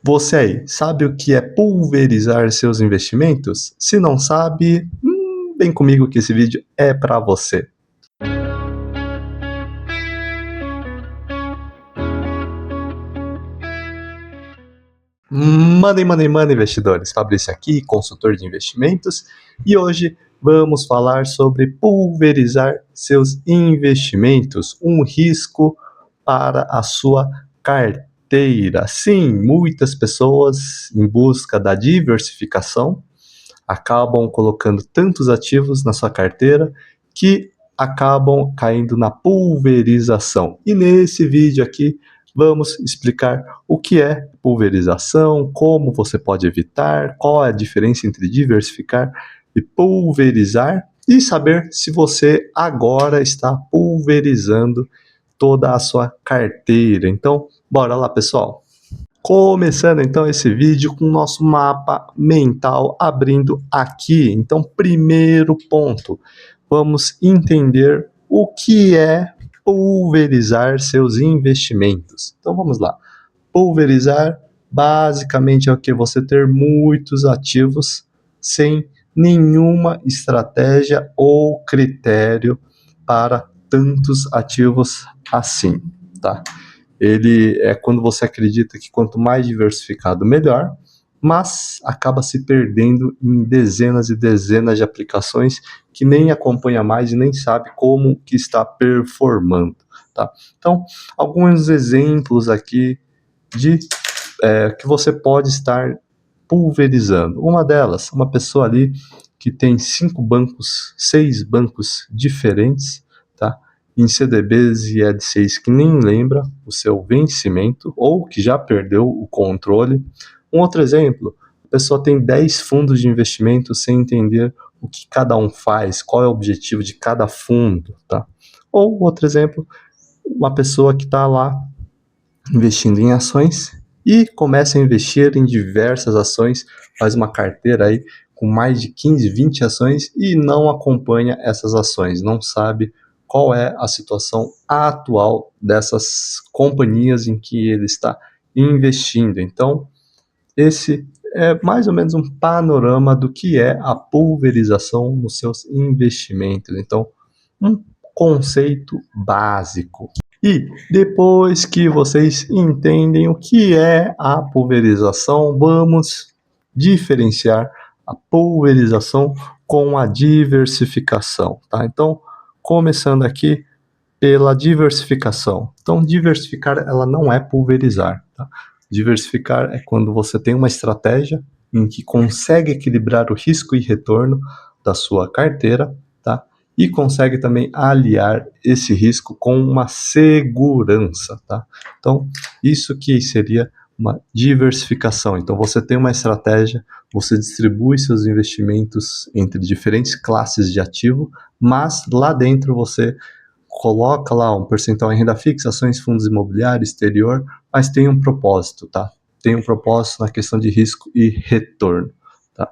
Você aí, sabe o que é pulverizar seus investimentos? Se não sabe, vem comigo que esse vídeo é para você. Money, investidores. Fabrício aqui, consultor de investimentos, e hoje vamos falar sobre pulverizar seus investimentos, um risco para a sua carteira. Sim, muitas pessoas em busca da diversificação acabam colocando tantos ativos na sua carteira que acabam caindo na pulverização. E nesse vídeo aqui vamos explicar o que é pulverização, como você pode evitar, qual é a diferença entre diversificar e pulverizar e saber se você agora está pulverizando toda a sua carteira. Então, bora lá, pessoal. Começando então esse vídeo com o nosso mapa mental abrindo aqui. Então, primeiro ponto, vamos entender o que é pulverizar seus investimentos. Então, vamos lá. Pulverizar basicamente é o que? Você ter muitos ativos sem nenhuma estratégia ou critério para tantos ativos assim, tá? Ele é quando você acredita que quanto mais diversificado, melhor, mas acaba se perdendo em dezenas e dezenas de aplicações que nem acompanha mais e nem sabe como que está performando, tá? Então, alguns exemplos aqui de que você pode estar pulverizando. Uma delas, uma pessoa ali que tem 6 bancos diferentes, tá? Em CDBs e LCIs que nem lembra o seu vencimento ou que já perdeu o controle. Um outro exemplo, a pessoa tem 10 fundos de investimento sem entender o que cada um faz, qual é o objetivo de cada fundo, tá? Ou outro exemplo, uma pessoa que está lá investindo em ações e começa a investir em diversas ações, faz uma carteira aí com mais de 15, 20 ações e não acompanha essas ações, não sabe qual é a situação atual dessas companhias em que ele está investindo. Então, esse é mais ou menos um panorama do que é a pulverização nos seus investimentos. Então, um conceito básico. E depois que vocês entendem o que é a pulverização, vamos diferenciar a pulverização com a diversificação, tá? Então, começando aqui pela diversificação. Então, diversificar ela não é pulverizar, tá? Diversificar é quando você tem uma estratégia em que consegue equilibrar o risco e retorno da sua carteira, tá? E consegue também aliar esse risco com uma segurança, tá? Então, isso que seria uma diversificação. Então, você tem uma estratégia, você distribui seus investimentos entre diferentes classes de ativo, mas lá dentro você coloca lá um percentual em renda fixa, ações, fundos imobiliários, exterior, mas tem um propósito, tá? Tem um propósito na questão de risco e retorno, tá?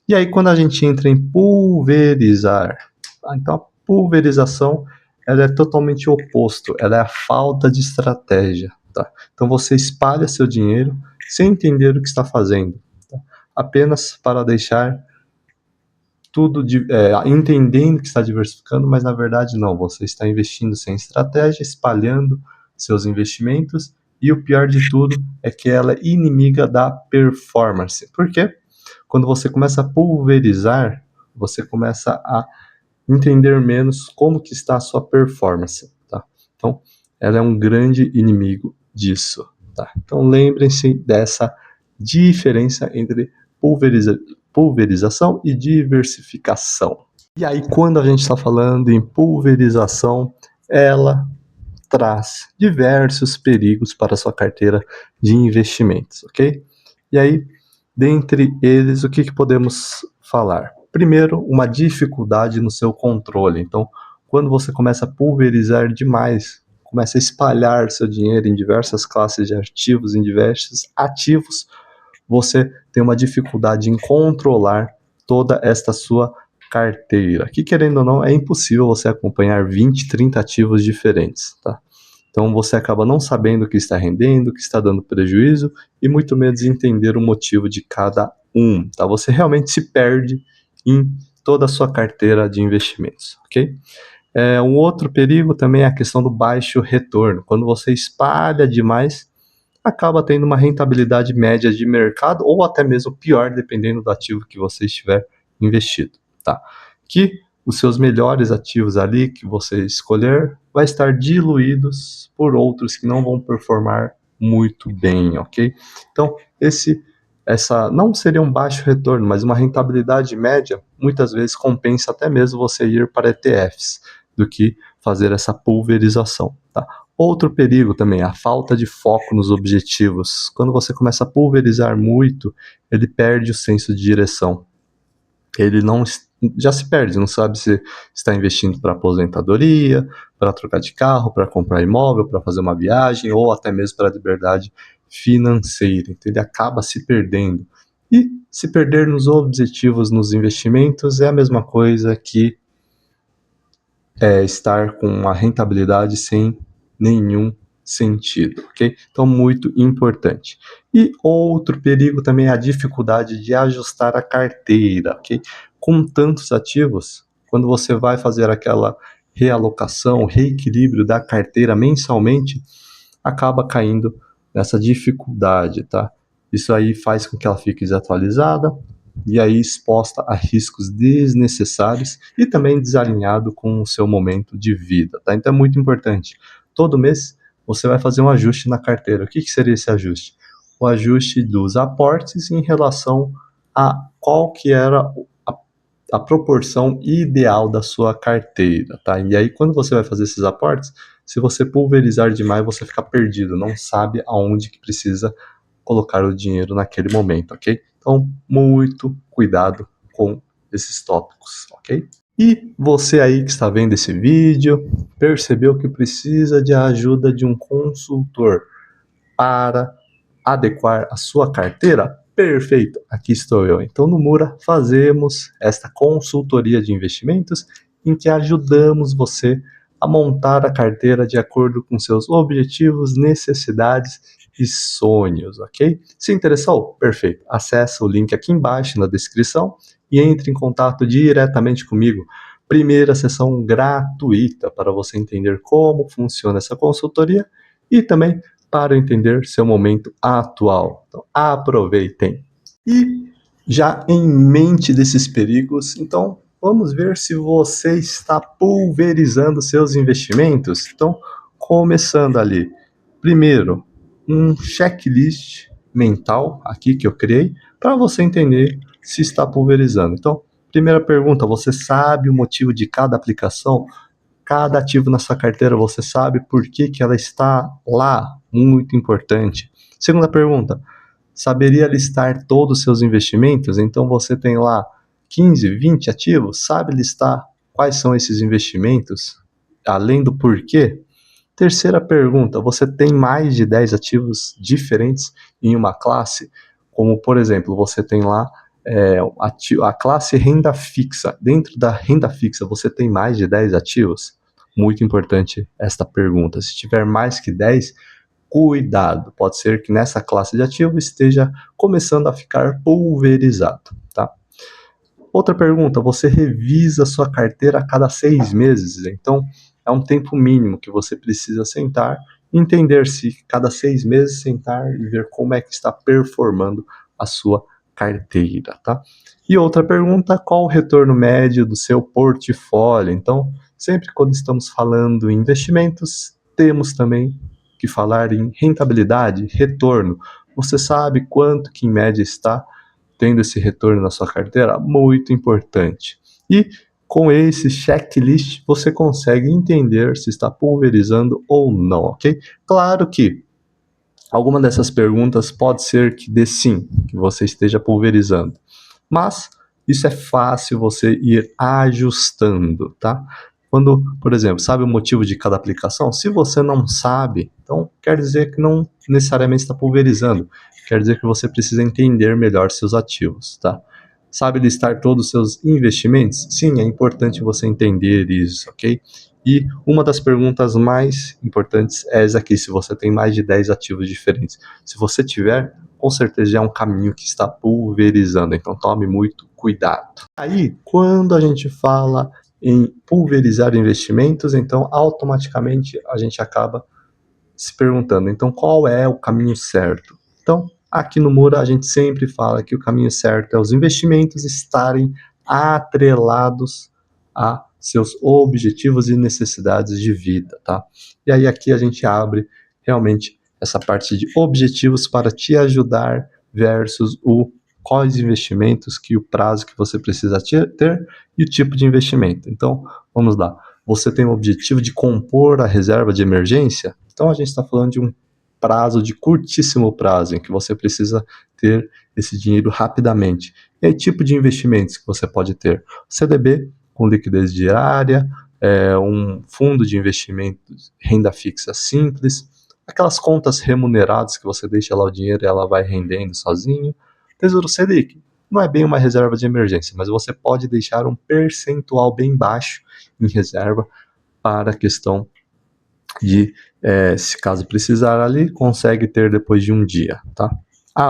E aí, quando a gente entra em pulverizar, então a pulverização, ela é totalmente o oposto, ela é a falta de estratégia, tá? Então você espalha seu dinheiro sem entender o que está fazendo, tá? Apenas para deixar tudo entendendo que está diversificando, mas na verdade não, você está investindo sem estratégia, espalhando seus investimentos, e o pior de tudo é que ela é inimiga da performance. Por quê? Quando você começa a pulverizar, você começa a entender menos como que está a sua performance, tá? Então, ela é um grande inimigo disso, tá? Então, lembrem-se dessa diferença entre pulverização e diversificação. E aí, quando a gente está falando em pulverização, ela traz diversos perigos para a sua carteira de investimentos, ok? E aí, dentre eles, o que podemos falar? Primeiro, uma dificuldade no seu controle. Então, quando você começa a pulverizar demais, começa a espalhar seu dinheiro em diversas classes de ativos, em diversos ativos, você tem uma dificuldade em controlar toda esta sua carteira. Que, querendo ou não, é impossível você acompanhar 20, 30 ativos diferentes, tá? Então você acaba não sabendo o que está rendendo, o que está dando prejuízo e muito menos entender o motivo de cada um, tá? Você realmente se perde em toda a sua carteira de investimentos, ok? Um outro perigo também é a questão do baixo retorno. Quando você espalha demais, acaba tendo uma rentabilidade média de mercado ou até mesmo pior, dependendo do ativo que você estiver investido, tá? Que os seus melhores ativos ali que você escolher vai estar diluídos por outros que não vão performar muito bem, ok? Então, essa não seria um baixo retorno, mas uma rentabilidade média, muitas vezes compensa até mesmo você ir para ETFs do que fazer essa pulverização, tá? Outro perigo também, a falta de foco nos objetivos. Quando você começa a pulverizar muito, ele perde o senso de direção. Ele não já se perde, não sabe se está investindo para aposentadoria, para trocar de carro, para comprar imóvel, para fazer uma viagem ou até mesmo para a liberdade financeira. Então ele acaba se perdendo. E se perder nos objetivos, nos investimentos, é a mesma coisa que estar com uma rentabilidade sem nenhum sentido, ok? Então, muito importante. E outro perigo também é a dificuldade de ajustar a carteira, ok? Com tantos ativos, quando você vai fazer aquela realocação, reequilíbrio da carteira mensalmente, acaba caindo nessa dificuldade, tá? Isso aí faz com que ela fique desatualizada e aí exposta a riscos desnecessários e também desalinhado com o seu momento de vida, tá? Então é muito importante. Todo mês você vai fazer um ajuste na carteira. O que seria esse ajuste? O ajuste dos aportes em relação a qual que era a proporção ideal da sua carteira, tá? E aí, quando você vai fazer esses aportes, se você pulverizar demais, você fica perdido, não sabe aonde que precisa colocar o dinheiro naquele momento, ok? Então, muito cuidado com esses tópicos, ok? E você aí que está vendo esse vídeo, percebeu que precisa de ajuda de um consultor para adequar a sua carteira? Perfeito, aqui estou eu. Então, no Mura, fazemos esta consultoria de investimentos em que ajudamos você a montar a carteira de acordo com seus objetivos, necessidades e sonhos, ok? Se interessou? Perfeito. Acesse o link aqui embaixo na descrição e entre em contato diretamente comigo. Primeira sessão gratuita para você entender como funciona essa consultoria e também para entender seu momento atual. Então, aproveitem. E já em mente desses perigos, então vamos ver se você está pulverizando seus investimentos. Então, começando ali. Primeiro, um checklist mental aqui que eu criei para você entender se está pulverizando. Então, primeira pergunta, você sabe o motivo de cada aplicação? Cada ativo na sua carteira, você sabe por que ela está lá? Muito importante. Segunda pergunta, saberia listar todos os seus investimentos? Então você tem lá 15, 20 ativos, sabe listar quais são esses investimentos, além do porquê? Terceira pergunta, você tem mais de 10 ativos diferentes em uma classe? Como, por exemplo, você tem lá a classe renda fixa. Dentro da renda fixa, você tem mais de 10 ativos? Muito importante esta pergunta. Se tiver mais que 10, cuidado. Pode ser que nessa classe de ativo esteja começando a ficar pulverizado, tá? Outra pergunta, você revisa sua carteira a cada 6 meses, então é um tempo mínimo que você precisa sentar e entender se cada 6 meses sentar e ver como é que está performando a sua carteira, tá? E outra pergunta, qual o retorno médio do seu portfólio? Então, sempre quando estamos falando em investimentos, temos também que falar em rentabilidade, retorno. Você sabe quanto que em média está tendo esse retorno na sua carteira? Muito importante. E com esse checklist você consegue entender se está pulverizando ou não, ok? Claro que alguma dessas perguntas pode ser que dê sim, que você esteja pulverizando, mas isso é fácil você ir ajustando, tá? Quando, por exemplo, sabe o motivo de cada aplicação? Se você não sabe, então quer dizer que não necessariamente está pulverizando, quer dizer que você precisa entender melhor seus ativos, tá? Sabe listar todos os seus investimentos? Sim, é importante você entender isso, ok? E uma das perguntas mais importantes é essa aqui, se você tem mais de 10 ativos diferentes. Se você tiver, com certeza já é um caminho que está pulverizando, então tome muito cuidado. Aí, quando a gente fala em pulverizar investimentos, então automaticamente a gente acaba se perguntando, então qual é o caminho certo? Então, aqui no Moura a gente sempre fala que o caminho certo é os investimentos estarem atrelados a seus objetivos e necessidades de vida, tá? E aí aqui a gente abre realmente essa parte de objetivos para te ajudar versus o quais investimentos que o prazo que você precisa ter e o tipo de investimento. Então, vamos lá. Você tem o objetivo de compor a reserva de emergência? Então a gente está falando de um prazo de curtíssimo prazo, em que você precisa ter esse dinheiro rapidamente. E aí, tipo de investimentos que você pode ter? CDB, com liquidez diária, um fundo de investimentos, renda fixa simples, aquelas contas remuneradas que você deixa lá o dinheiro e ela vai rendendo sozinho. Tesouro Selic, não é bem uma reserva de emergência, mas você pode deixar um percentual bem baixo em reserva para a questão de, se caso precisar ali, consegue ter depois de um dia, tá?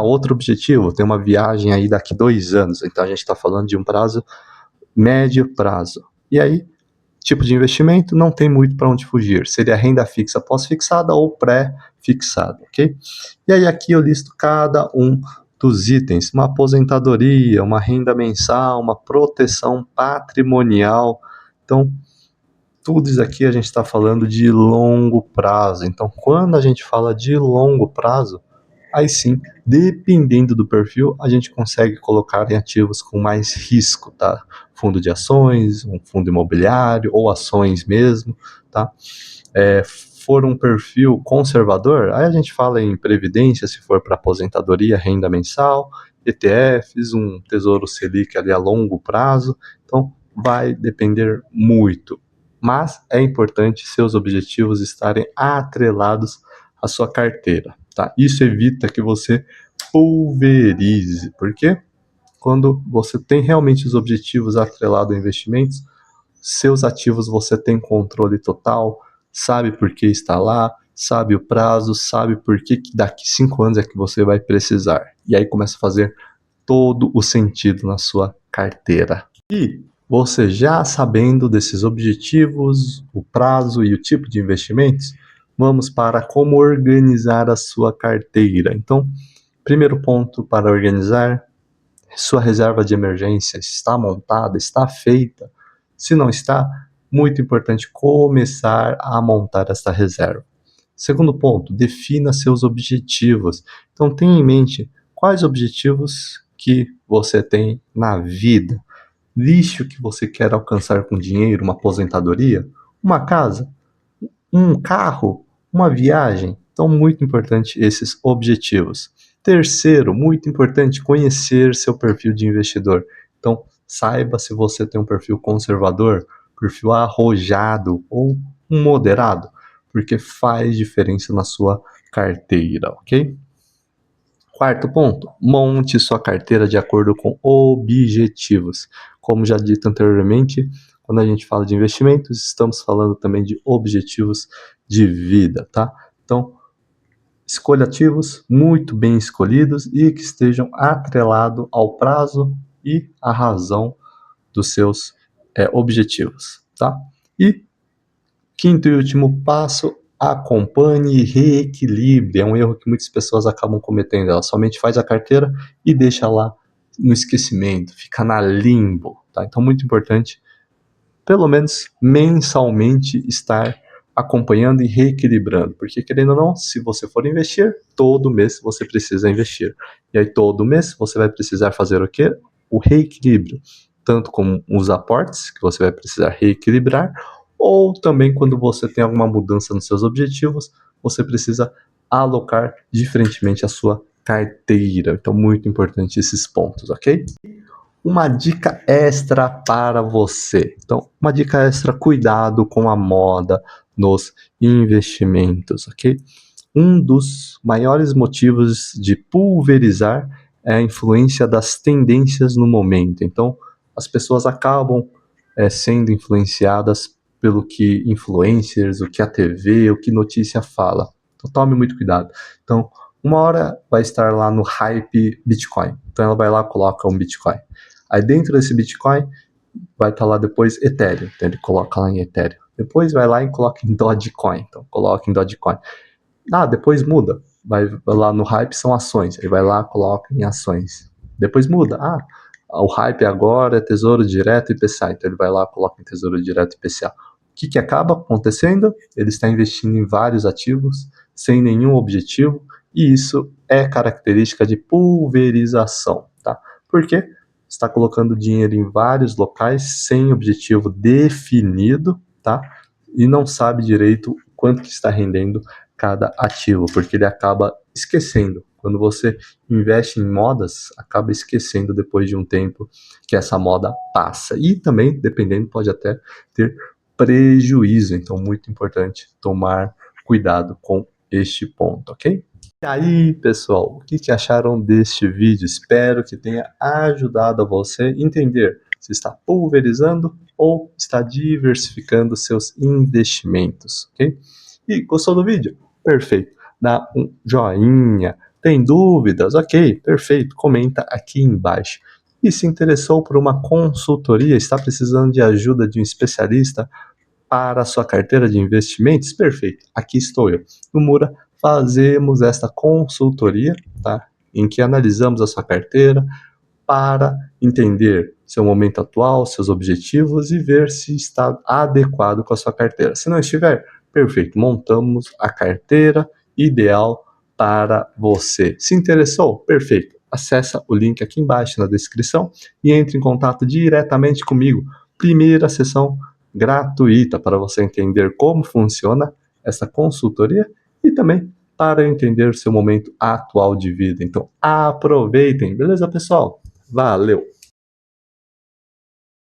Outro objetivo, tem uma viagem aí daqui 2 anos, então a gente está falando de um prazo médio prazo. E aí, tipo de investimento, não tem muito para onde fugir. Seria renda fixa pós-fixada ou pré-fixada, ok? E aí aqui eu listo cada um dos itens, uma aposentadoria, uma renda mensal, uma proteção patrimonial. Então, tudo isso aqui a gente está falando de longo prazo. Então, quando a gente fala de longo prazo, aí sim, dependendo do perfil, a gente consegue colocar em ativos com mais risco, tá? Fundo de ações, um fundo imobiliário ou ações mesmo, tá? For um perfil conservador, aí a gente fala em previdência, se for para aposentadoria, renda mensal, ETFs, um tesouro Selic ali a longo prazo. Então, vai depender muito. Mas é importante seus objetivos estarem atrelados à sua carteira, tá? Isso evita que você pulverize, porque quando você tem realmente os objetivos atrelados a investimentos, seus ativos você tem controle total, sabe por que está lá, sabe o prazo, sabe por que daqui 5 anos é que você vai precisar. E aí começa a fazer todo o sentido na sua carteira. E você já sabendo desses objetivos, o prazo e o tipo de investimentos, vamos para como organizar a sua carteira. Então, primeiro ponto para organizar, sua reserva de emergência está montada, está feita. Se não está, muito importante começar a montar essa reserva. Segundo ponto, defina seus objetivos. Então, tenha em mente quais objetivos que você tem na vida. Liste o que você quer alcançar com dinheiro, uma aposentadoria, uma casa, um carro, uma viagem. Então, muito importante esses objetivos. Terceiro, muito importante, conhecer seu perfil de investidor. Então, saiba se você tem um perfil conservador, perfil arrojado ou um moderado, porque faz diferença na sua carteira, ok? Quarto ponto, monte sua carteira de acordo com objetivos. Como já dito anteriormente, quando a gente fala de investimentos, estamos falando também de objetivos de vida, tá? Então, escolha ativos muito bem escolhidos e que estejam atrelados ao prazo e à razão dos seus objetivos, tá? E quinto e último passo, acompanhe e reequilibre. É um erro que muitas pessoas acabam cometendo. Ela somente faz a carteira e deixa lá no esquecimento, fica na limbo, tá? Então, muito importante, pelo menos mensalmente, estar acompanhando e reequilibrando, porque querendo ou não, se você for investir, todo mês você precisa investir. E aí todo mês você vai precisar fazer o quê? O reequilíbrio, tanto com os aportes, que você vai precisar reequilibrar, ou também quando você tem alguma mudança nos seus objetivos, você precisa alocar diferentemente a sua carteira. Então, muito importante esses pontos, ok? Uma dica extra para você. Então, uma dica extra, cuidado com a moda nos investimentos, ok? Um dos maiores motivos de pulverizar é a influência das tendências no momento. Então, as pessoas acabam sendo influenciadas pelo que influencers, o que a TV, o que notícia fala. Então tome muito cuidado. Então, uma hora vai estar lá no hype Bitcoin. Então ela vai lá e coloca um Bitcoin. Aí dentro desse Bitcoin vai estar lá depois Ethereum. Então ele coloca lá em Ethereum. Depois vai lá e coloca em Dogecoin. Então coloca em Dogecoin. Depois muda. Vai lá no hype são ações. Ele vai lá e coloca em ações. Depois muda. O hype agora é Tesouro Direto e IPCA. Então ele vai lá e coloca em Tesouro Direto e IPCA. O que acaba acontecendo? Ele está investindo em vários ativos sem nenhum objetivo, e isso é característica de pulverização, tá? Por quê? Está colocando dinheiro em vários locais sem objetivo definido, tá? E não sabe direito quanto que está rendendo cada ativo, porque ele acaba esquecendo. Quando você investe em modas, acaba esquecendo depois de um tempo que essa moda passa. E também, dependendo, pode até ter prejuízo. Então, muito importante tomar cuidado com este ponto, ok? E aí, pessoal, o que acharam deste vídeo? Espero que tenha ajudado a você entender se está pulverizando ou está diversificando seus investimentos, ok? E gostou do vídeo? Perfeito. Dá um joinha. Tem dúvidas? Ok, perfeito. Comenta aqui embaixo. E se interessou por uma consultoria, está precisando de ajuda de um especialista para a sua carteira de investimentos? Perfeito. Aqui estou eu. No Mura, fazemos esta consultoria, tá? Em que analisamos a sua carteira para entender seu momento atual, seus objetivos e ver se está adequado com a sua carteira. Se não estiver, perfeito, montamos a carteira ideal para você. Se interessou? Perfeito. Acesse o link aqui embaixo na descrição e entre em contato diretamente comigo. Primeira sessão gratuita para você entender como funciona essa consultoria e também para entender seu momento atual de vida. Então, aproveitem, beleza, pessoal? Valeu!